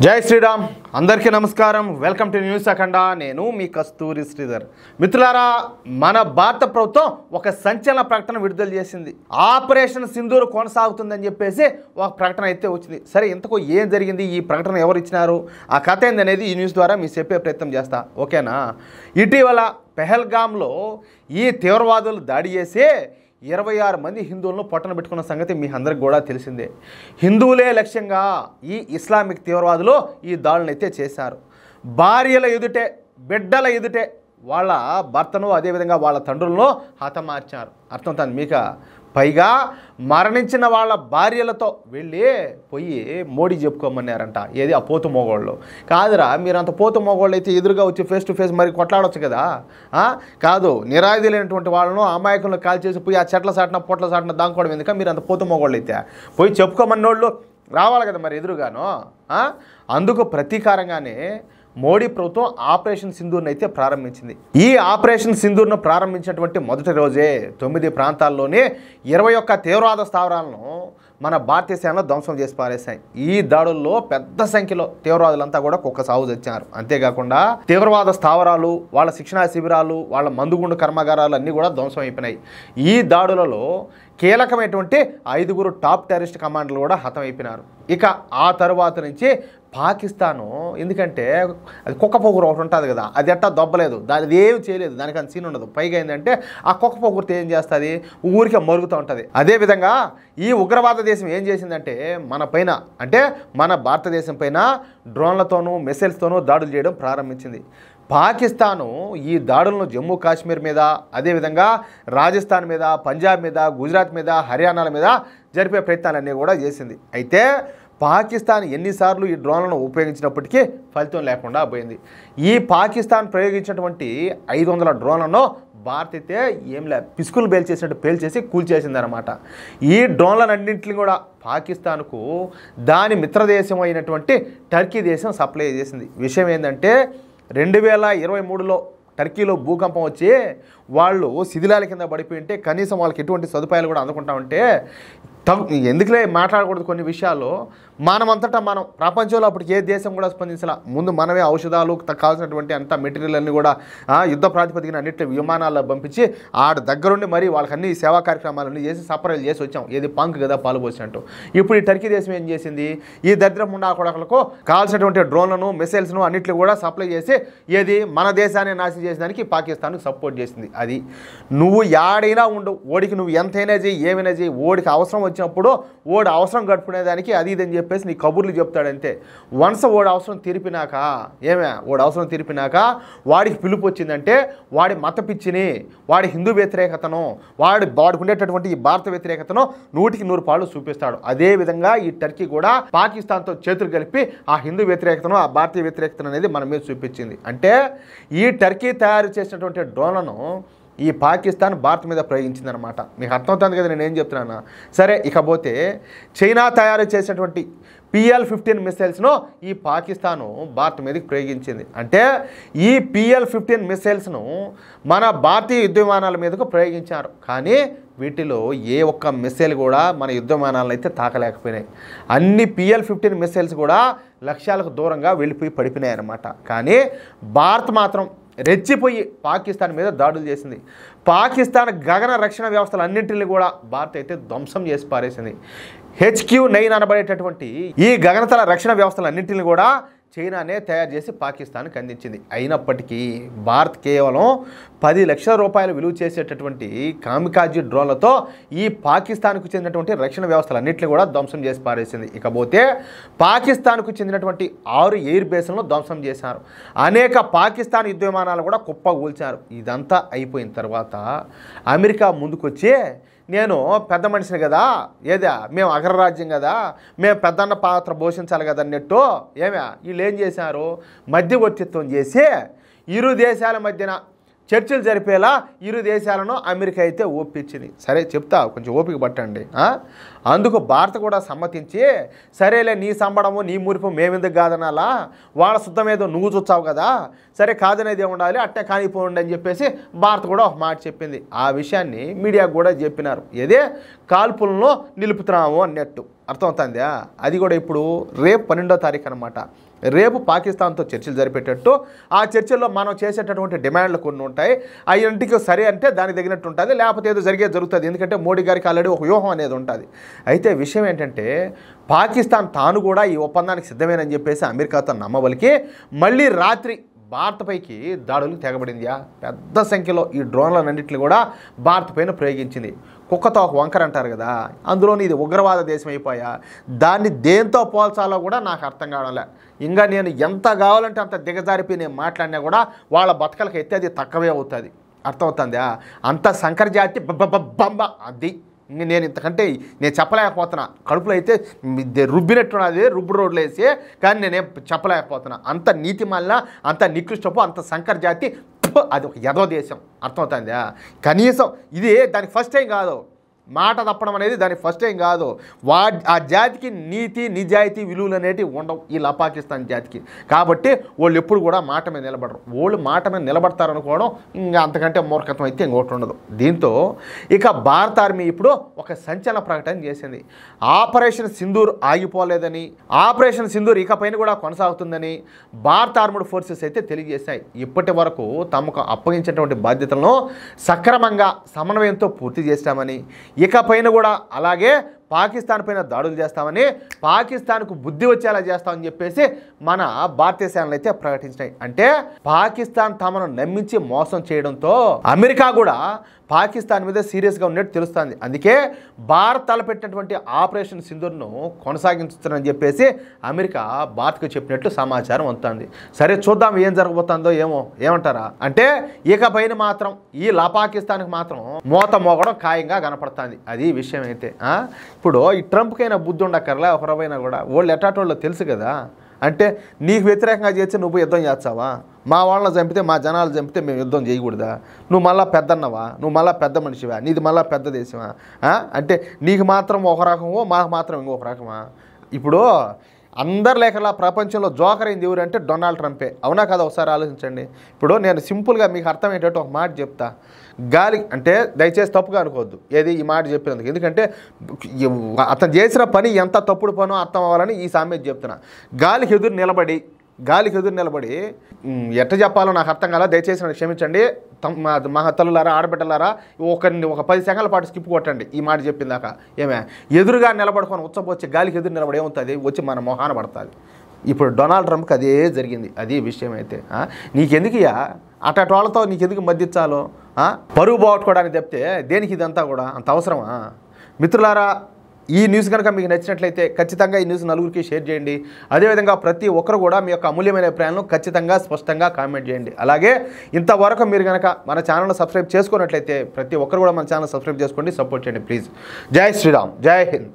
జై శ్రీరామ్ అందరికీ నమస్కారం వెల్కమ్ టు న్యూస్ అఖండ నేను మీ కస్తూరి శ్రీధర్ మిత్రులారా మన భారత ప్రభుత్వం ఒక సంచలన ప్రకటన విడుదల చేసింది ఆపరేషన్ సింధూర్ కొనసాగుతుందని చెప్పేసి ఒక ప్రకటన అయితే వచ్చింది సరే ఇంతకు ఏం జరిగింది ఈ ప్రకటన ఎవరు ఇచ్చినారు ఆ కథ ఏందనేది ఈ న్యూస్ ద్వారా మీకు చెప్పే ప్రయత్నం చేస్తా ఓకేనా ఇటీవల పెహల్గాంలో ఈ తీవ్రవాదులు దాడి చేసి 26 మంది హిందువులను పొట్టన పెట్టుకున్న సంగతి మీ అందరికి కూడా తెలిసిందే హిందువులే లక్ష్యంగా ఈ ఇస్లామిక్ తీవ్రవాదులు ఈ దాడులను అయితే చేశారు భార్యల ఎదుటే బిడ్డల ఎదుటే వాళ్ళ భర్తను అదేవిధంగా వాళ్ళ తండ్రులను హతమార్చారు అర్థం తాను మీక పైగా మరణించిన వాళ్ళ భార్యలతో వెళ్ళి పోయి మోడీ చెప్పుకోమన్నారంట ఏది ఆ పోతు మోగోళ్ళు కాదురా మీరు అంత పోతు మోగోళ్ళు అయితే ఎదురుగా వచ్చి ఫేస్ టు ఫేస్ మరి కొట్లాడవచ్చు కదా కాదు నిరాయుధులైనటువంటి వాళ్ళను అమాయకులను కాల్ చేసి పోయి ఆ చెట్ల సాటిన పొట్ల సాటిన దాంకోవడం ఎందుక మీరు అంత పోతు మోగోళ్ళు అయితే పోయి చెప్పుకోమన్నోళ్ళు రావాలి కదా మరి ఎదురుగాను అందుకు ప్రతీకారంగానే మోడీ ప్రభుత్వం ఆపరేషన్ సింధూర్ని అయితే ప్రారంభించింది ఈ ఆపరేషన్ సింధూర్ను ప్రారంభించినటువంటి మొదటి రోజే 9 ప్రాంతాల్లోనే 21 తీవ్రవాద స్థావరాలను మన భారతీయ సేనలో ధ్వంసం చేసి పారేశాయి ఈ దాడుల్లో పెద్ద సంఖ్యలో తీవ్రవాదులంతా కూడా కుక్క సాగు తెచ్చారు అంతేకాకుండా తీవ్రవాద స్థావరాలు వాళ్ళ శిక్షణా శిబిరాలు వాళ్ళ మందుగుండు కర్మాగారాలు అన్నీ కూడా ధ్వంసం అయిపోయినాయి ఈ దాడులలో కీలకమైనటువంటి 5 టాప్ టెర్రరిస్ట్ కమాండర్లు కూడా హతమైపోయినారు ఇక ఆ తరువాత నుంచి పాకిస్తాను ఎందుకంటే అది కుక్క పొగురు ఒకటి ఉంటుంది కదా అది ఎట్టా దొబ్బలేదు దాని ఏమి చేయలేదు దానికి అంత సీన్ ఉండదు పైగా ఏంటంటే ఆ కుక్క పొగురుతో ఏం చేస్తుంది ఊరికే మరుగుతూ ఉంటుంది అదేవిధంగా ఈ ఉగ్రవాద దేశం ఏం చేసిందంటే మన పైన అంటే మన భారతదేశం పైన డ్రోన్లతోనూ మిసైల్స్తోనూ దాడులు చేయడం ప్రారంభించింది పాకిస్తాను ఈ దాడులను జమ్మూ కాశ్మీర్ మీద అదేవిధంగా రాజస్థాన్ మీద పంజాబ్ మీద గుజరాత్ మీద హర్యానాల మీద జరిపే ప్రయత్నాలన్నీ కూడా చేసింది అయితే పాకిస్తాన్ ఎన్నిసార్లు ఈ డ్రోన్లను ఉపయోగించినప్పటికీ ఫలితం లేకుండా పోయింది ఈ పాకిస్తాన్ ప్రయోగించినటువంటి 500 డ్రోన్లను భారత్ అయితే ఏం లే పిసుకులు పేల్చేసినట్టు పేల్చేసి కూల్చేసిందనమాట ఈ డ్రోన్లన్నింటినీ కూడా పాకిస్తాన్కు దాని మిత్రదేశం అయినటువంటి టర్కీ దేశం సప్లై చేసింది విషయం ఏంటంటే 2023లో టర్కీలో భూకంపం వచ్చి వాళ్ళు శిథిలాల కింద పడిపోయి ఉంటే కనీసం వాళ్ళకి ఎటువంటి సదుపాయాలు కూడా అందుకుంటా ఉంటే ఎందుకులే మాట్లాడకూడదు కొన్ని విషయాలు మనమంతటా మనం ప్రపంచంలో అప్పటికి ఏ దేశం కూడా స్పందించాల ముందు మనమే ఔషధాలు కావాల్సినటువంటి అంత మెటీరియల్ అన్నీ కూడా యుద్ధ ప్రాతిపదికన అన్నింటి విమానాల్లో పంపించి ఆడ దగ్గరుండి మరి వాళ్ళకి అన్ని సేవా కార్యక్రమాలన్నీ చేసి సపరేట్ చేసి వచ్చాం ఏది పంక్ కదా పాలు పోసినట్టు ఇప్పుడు ఈ టర్కీ దేశం ఏం చేసింది ఈ దరిద్రం ఉండా కొడకలకు కావాల్సినటువంటి డ్రోన్లను మిసైల్స్ను అన్నింటిని కూడా సప్లై చేసి ఏది మన దేశాన్ని నాశనం చేసేదానికి పాకిస్తాన్కు సపోర్ట్ చేసింది అది నువ్వు యాడైనా ఉండు ఓడికి నువ్వు ఎంతైనా చేయి ఏమైనా చేయి ఓడికి అవసరం వచ్చినప్పుడు ఓడి అవసరం గడుపుకునేదానికి అది ఇదని చెప్పేసి నీ కబుర్లు చెప్తాడంతే వన్స్ ఓడి అవసరం తీర్పినాక ఓడి అవసరం తీర్పినాక వాడికి పిలుపు వచ్చిందంటే వాడి మత పిచ్చిని వాడి హిందూ వ్యతిరేకతను వాడికి ఉండేటటువంటి ఈ భారత వ్యతిరేకతను 100కి 100 చూపిస్తాడు అదేవిధంగా ఈ టర్కీ కూడా పాకిస్తాన్తో చేతులు కలిపి ఆ హిందూ వ్యతిరేకతను ఆ భారతీయ వ్యతిరేకతను అనేది మన మీద చూపించింది అంటే ఈ టర్కీ తయారు చేసినటువంటి డ్రోన్లను ఈ పాకిస్తాన్ భారత్ మీద ప్రయోగించిందనమాట మీకు అర్థమవుతుంది కదా నేను ఏం చెప్తున్నాను సరే ఇకపోతే చైనా తయారు చేసినటువంటి PL-15 మిసైల్స్ను ఈ పాకిస్తాను భారత్ మీదకి ప్రయోగించింది అంటే ఈ PL-15 మిసైల్స్ను మన భారతీయ యుద్ధ విమానాల మీదకు ప్రయోగించారు కానీ వీటిలో ఏ ఒక్క మిసైల్ కూడా మన యుద్ధ విమానాలను అయితే తాకలేకపోయినాయి అన్ని PL-15 మిసైల్స్ కూడా లక్ష్యాలకు దూరంగా వెళ్ళిపోయి పడిపోయినాయి అన్నమాట కానీ భారత్ మాత్రం రెచ్చిపోయి పాకిస్తాన్ మీద దాడులు చేసింది పాకిస్తాన్ గగన రక్షణ వ్యవస్థలు అన్నింటినీ కూడా భారత్ అయితే ధ్వంసం చేసి పారేసింది HQ-9 అనబడేటటువంటి ఈ గగనతల రక్షణ వ్యవస్థలన్నింటినీ కూడా చైనానే తయారు చేసి పాకిస్తాన్కి అందించింది అయినప్పటికీ భారత్ కేవలం 10 లక్షల రూపాయలు విలువ చేసేటటువంటి కామికాజీ డ్రోన్లతో ఈ పాకిస్తాన్కు చెందినటువంటి రక్షణ వ్యవస్థలన్నింటినీ కూడా ధ్వంసం చేసి పారేసింది ఇకపోతే పాకిస్తాన్కు చెందినటువంటి 6 ఎయిర్ బేస్లను ధ్వంసం చేశారు అనేక పాకిస్తాన్ యుద్ధ విమానాలు కూడా కుప్పగూల్చారు ఇదంతా అయిపోయిన తర్వాత అమెరికా ముందుకొచ్చి నేను పెద్ద మనిషిని కదా ఏదా మేము అగ్రరాజ్యం కదా మేము పెద్దన్న పాత్ర పోషించాలి కదా అన్నట్టు వీళ్ళు ఏం చేశారు మధ్యవర్తిత్వం చేసి ఇరు దేశాల మధ్యన చర్చలు జరిపేలా ఇరు దేశాలను అమెరికా అయితే ఒప్పించింది సరే చెప్తా కొంచెం ఓపిక పట్టండి అందుకు భారత్ కూడా సమ్మతించి సరేలే నీ సంబడము నీ మురిపు మేమెందుకు కాదనాలా వాళ్ళ శుద్ధమేదో నువ్వు చూచావు కదా సరే కాదనేది ఉండాలి అట్టే కానిపోండి అని చెప్పేసి భారత్ కూడా ఒక మాట చెప్పింది ఆ విషయాన్ని మీడియాకు కూడా చెప్పినారు ఏదే కాల్పులను నిలుపుతున్నాము అన్నట్టు అర్థమవుతుందా? అది కూడా ఇప్పుడు రేపు 12వ తారీఖు అనమాట. రేపు పాకిస్తాన్తో చర్చలు జరిపేటట్టు, ఆ చర్చల్లో మనం చేసేటటువంటి డిమాండ్లు కొన్ని ఉంటాయి. ఆ ఇంటికి సరే అంటే దానికి తగినట్టు ఉంటుంది, లేకపోతే ఏదో జరుగుతుంది. ఎందుకంటే మోడీ గారికి ఆల్రెడీ ఒక వ్యూహం అనేది ఉంటుంది. అయితే విషయం ఏంటంటే పాకిస్తాన్ తాను కూడా ఈ ఒప్పందానికి సిద్ధమేనని చెప్పేసి అమెరికాతో నమ్మబలికి మళ్ళీ రాత్రి భారత్పైకి దాడులు తెగబడిందియా. పెద్ద సంఖ్యలో ఈ డ్రోన్లన్నింటినీ కూడా భారత్ పైన ప్రయోగించింది. కుక్కతో ఒక వంకర అంటారు కదా, అందులోని ఇది ఉగ్రవాద దేశం అయిపోయా. దాన్ని దేంతో పోల్చాలో కూడా నాకు అర్థం కావడంలే. ఇంకా నేను ఎంత కావాలంటే అంత దిగజారిపోయి నేను మాట్లాడినా కూడా వాళ్ళ బతకలకి అయితే అది తక్కువే అవుతుంది. అర్థమవుతుందా? అంత సంకర జాతి బంబ అది. నేను ఇంతకంటే నేను చెప్పలేకపోతున్నా. కడుపులో అయితే రుబ్బినట్టున్నది, రుబ్బు రోడ్లు వేసి, కానీ నేనేం చెప్పలేకపోతున్నా. అంత నీతి మళ్ళా, అంత నికృష్టపు, అంత సంకర జాతి, అది ఒక యదో దేశం. అర్థమవుతుందా? కనీసం ఇది దానికి ఫస్ట్ టైం కాదు, మాట తప్పడం అనేది దానికి ఫస్ట్ టైం కాదు. ఆ జాతికి నీతి నిజాయితీ విలువలు అనేటివి ఉండవు ఈ పాకిస్తాన్ జాతికి. కాబట్టి వాళ్ళు ఎప్పుడు కూడా మాట మీద నిలబడరు. వాళ్ళు మాట మీద నిలబడతారనుకోవడం ఇంకా అంతకంటే మూర్ఖత్వం అయితే ఇంకోటి ఉండదు. దీంతో ఇక భారత ఆర్మీ ఇప్పుడు ఒక సంచలన ప్రకటన చేసింది. ఆపరేషన్ సింధూర్ ఆగిపోలేదని, ఆపరేషన్ సింధూర్ ఇకపైన కూడా కొనసాగుతుందని భారత ఆర్మడ్ ఫోర్సెస్ అయితే తెలియజేశాయి. ఇప్పటి వరకు తమకు అప్పగించినటువంటి బాధ్యతలను సక్రమంగా సమన్వయంతో పూర్తి చేస్తామని, ఇకపైన కూడా అలాగే పాకిస్తాన్ పైన దాడులు చేస్తామని, పాకిస్తాన్కు బుద్ధి వచ్చేలా చేస్తామని చెప్పేసి మన భారతీయ సేనలు అయితే ప్రకటించినాయి. అంటే పాకిస్తాన్ తమను నమ్మించి మోసం చేయడంతో అమెరికా కూడా పాకిస్తాన్ మీద సీరియస్గా ఉన్నట్టు తెలుస్తుంది. అందుకే భారత్ తలపెట్టినటువంటి ఆపరేషన్ సింధూర్ను కొనసాగించుతారని చెప్పేసి అమెరికా భారత్కు చెప్పినట్టు సమాచారం అందుతుంది. సరే చూద్దాం ఏం జరగబోతుందో ఏమంటారా? అంటే ఇకపైన మాత్రం ఈ పాకిస్తాన్కి మాత్రం మోత మోగడం ఖాయంగా కనపడుతుంది. అది విషయం అయితే. ఇప్పుడు ఈ ట్రంప్కైనా బుద్ధి ఉండక్కర్లే, ఒకరైనా కూడా వాళ్ళు ఎటాటోళ్ళు తెలుసు కదా. అంటే నీకు వ్యతిరేకంగా చేస్తే నువ్వు యుద్ధం చేస్తావా? మా వాళ్ళని చంపితే, మా జనాలు చంపితే మేము యుద్ధం చేయకూడదా? నువ్వు మళ్ళీ పెద్దన్నవా? నువ్వు మళ్ళీ పెద్ద మనిషివా? నీది మళ్ళీ పెద్ద దేశమా? అంటే నీకు మాత్రం ఒక రకమో, మాకు మాత్రం ఇంకొక రకమా? ఇప్పుడు అందరి లేఖలా ప్రపంచంలో జోకర్ అయింది ఎవరంటే డొనాల్డ్ ట్రంపే. అవునా కదా? ఒకసారి ఆలోచించండి. ఇప్పుడు నేను సింపుల్గా మీకు అర్థమయ్యేటట్టు ఒక మాట చెప్తా. గాలి అంటే దయచేసి తప్పుగా అనుకోవద్దు ఏది ఈ మాట చెప్పినందుకు. ఎందుకంటే అతను చేసిన పని ఎంత తప్పుడు పనో అర్థం అవ్వాలని ఈ సామెత చెప్తున్నా. గాలికి ఎదురు నిలబడి ఎట్ట చెప్పాలో నాకు అర్థం కాల, దయచేసి నాకు క్షమించండి. మా తల్లులారా, ఆడబిడ్డలారా, ఒక 10 సెకండ్ల పాటు స్కిప్ కొట్టండి ఈ మాట చెప్పిందాక. ఎదురుగా నిలబడుకొని ఉచ్చపోచ్చి గాలికి ఎదురు నిలబడి ఏమవుతుంది? వచ్చి మన మొహాన పడుతుంది. ఇప్పుడు డొనాల్డ్ ట్రంప్కి అదే జరిగింది. అదే విషయం అయితే. నీకెందుకు అటు వాళ్ళతో నీకెందుకు మద్దతించాలో? పరువు పోగొట్టుకోవడానికి తప్పితే దేనికి ఇదంతా కూడా అంత అవసరమా? మిత్రులారా, ఈ న్యూస్ కనుక మీకు నచ్చినట్లయితే ఖచ్చితంగా ఈ న్యూస్ నలుగురికి షేర్ చేయండి. అదేవిధంగా ప్రతి ఒక్కరు కూడా మీ యొక్క అమూల్యమైన అభిప్రాయాలను ఖచ్చితంగా స్పష్టంగా కామెంట్ చేయండి. అలాగే ఇంతవరకు మీరు కనుక మన ఛానల్ను సబ్స్క్రైబ్ చేసుకున్నట్లయితే ప్రతి ఒక్కరు కూడా మన ఛానల్ సబ్స్క్రైబ్ చేసుకోండి, సపోర్ట్ చేయండి ప్లీజ్. జై శ్రీరామ్, జై హింద్.